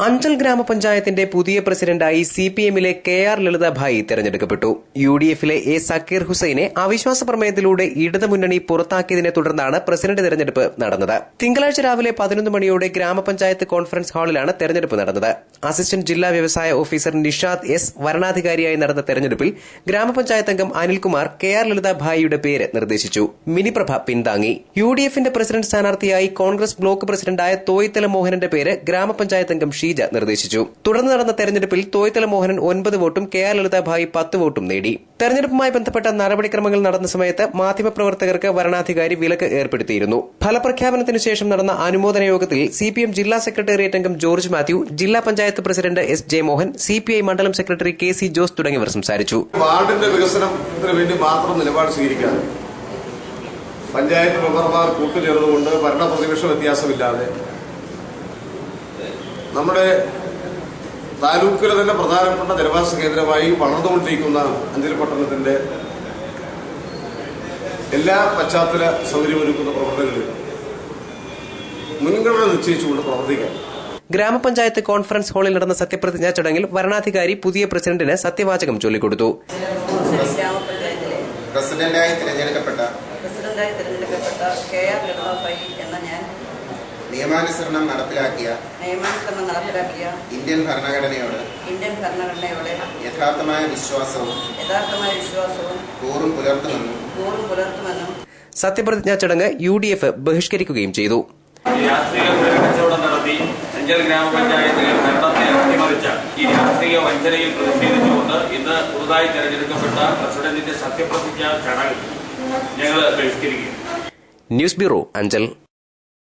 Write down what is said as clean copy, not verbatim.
അഞ്ചൽ ഗ്രാമപഞ്ചായത്തിന്റെ പുതിയ പ്രസിഡന്റായി സിപിഎമ്മിലെ കെ.ആർ. ലളിതാഭായി തെരഞ്ഞെടുക്കപ്പെട്ടു. യുഡിഎഫിലെ എ. സക്കീർ ഹുസൈനെ അവിശ്വാസ പ്രമേയത്തിലൂടെ ഇടതുമുന്നണി പുറത്താക്കിയതിനെ തുടർന്നാണ് പ്രസിഡന്റ് തെരഞ്ഞെടുപ്പ് നടന്നത്. തിങ്കളാഴ്ച രാവിലെ 11 മണിയോടെ ഗ്രാമപഞ്ചായത്ത് കോൺഫറൻസ് ഹാളിലാണ് തെരഞ്ഞെടുപ്പ് നടന്നത്. അസിസ്റ്റന്റ് ജില്ലാ വ്യവസായ ഓഫീസർ നിഷാദ് എസ് വരണാധികാരിയായി നടന്ന തെരഞ്ഞെടുപ്പിൽ ഗ്രാമപഞ്ചായത്ത് അംഗം അനിൽകുമാർ കെ.ആർ. ലളിതാഭായിയുടെ പേര് നിർദ്ദേശിച്ചു. മിനിപ്രഭ പിന്താങ്ങി. യുഡിഎഫിന്റെ പ്രസിഡന്റ് സ്ഥാനാർത്ഥിയായി കോൺഗ്രസ് ബ്ലോക്ക് പ്രസിഡന്റായ തോയ്തല മോഹനന്റെ പേര് ഗ്രാമപഞ്ചായത്ത് അംഗം ഷീജ നിർദ്ദേശിച്ചു. തുടർന്ന് നടന്ന തെരഞ്ഞെടുപ്പിൽ തോയ്തല മോഹനൻ 9 വോട്ടും കെ.ആർ. ലളിതാഭായി 10 വോട്ടും നേടി. തെരഞ്ഞെടുപ്പുമായി ബന്ധപ്പെട്ട നടപടിക്രമങ്ങൾ നടന്ന സമയത്ത് മാധ്യമപ്രവർത്തകർക്ക് വരണാധികാരി വിലക്ക് ഏർപ്പെടുത്തിയിരുന്നു. ഫലപ്രഖ്യാപനത്തിനു ശേഷം നടന്ന അനുമോദന യോഗത്തിൽ സിപിഎം ജില്ലാ സെക്രട്ടേറിയറ്റ് അംഗം ജോർജ് മാത്യു, ജില്ലാ panchayat president S. Jayamohan, CPI മണ്ഡലം സെക്രട്ടറി കെ.സി. ജോസ് തുടങ്ങിയവർ സംസാരിച്ചു. വാർഡിന്റെ വികസനത്തിന് വേണ്ടി മാത്രം നിലപാട് സ്വീകരിക്കാൻ പഞ്ചായത്ത് മെമ്പർമാർ കൂട്ടുചേർന്നുകൊണ്ട് ഭരണപ്രതിപക്ഷ വ്യത്യാസമില്ലാതെ നമ്മുടെ താലൂക്കിലെ തന്നെ പ്രധാനപ്പെട്ട ജനവാസ കേന്ദ്രമായി വളർന്നുകൊണ്ടിരിക്കുന്ന അഞ്ചൽ പട്ടണത്തിന്റെ എല്ലാ പശ്ചാത്തല സൗകര്യമൊരുക്കുന്ന പ്രവർത്തനങ്ങളിൽ മുൻഗണന നിശ്ചയിച്ചുകൊണ്ട് പ്രവർത്തിക്കാം. ഗ്രാമപഞ്ചായത്ത് കോൺഫറൻസ് ഹാളിൽ നടന്ന സത്യപ്രതിജ്ഞാ ചടങ്ങിൽ വരണാധികാരി പുതിയ പ്രസിഡന്റിന് സത്യവാചകം ചൊല്ലിക്കൊടുത്തു. പ്രസിഡന്റായി തിരഞ്ഞെടുക്കപ്പെട്ട കെ.ആർ. ലളിതാഭായി എന്ന ഞാൻ നിയമാനുസരണം നടപ്പിലാക്കിയ ഇന്ത്യൻ ഭരണഘടനയോട് യഥാർത്ഥമായ വിശ്വാസവും കൂറും പുലർത്തുമെന്നും സത്യപ്രതിജ്ഞാ ചടങ്ങ് യുഡിഎഫ് ബഹിഷ്കരിക്കുകയും ചെയ്തു. രാഷ്ട്രീയ ഭരണകച്ചവടം നടത്തി അഞ്ചൽ ഗ്രാമപഞ്ചായത്തിലെ ഭരണത്തെ അട്ടിമറിച്ച ഈ രാഷ്ട്രീയ വഞ്ചനയിൽ പ്രതിഷേധിച്ചുകൊണ്ട് ഇന്ന് പുതുതായി തെരഞ്ഞെടുക്കപ്പെട്ട പ്രസിഡന്റിന്റെ സത്യപ്രതിജ്ഞാ ചടങ്ങ് ഞങ്ങൾ ബഹിഷ്കരിക്കും. News bureau, Anchal.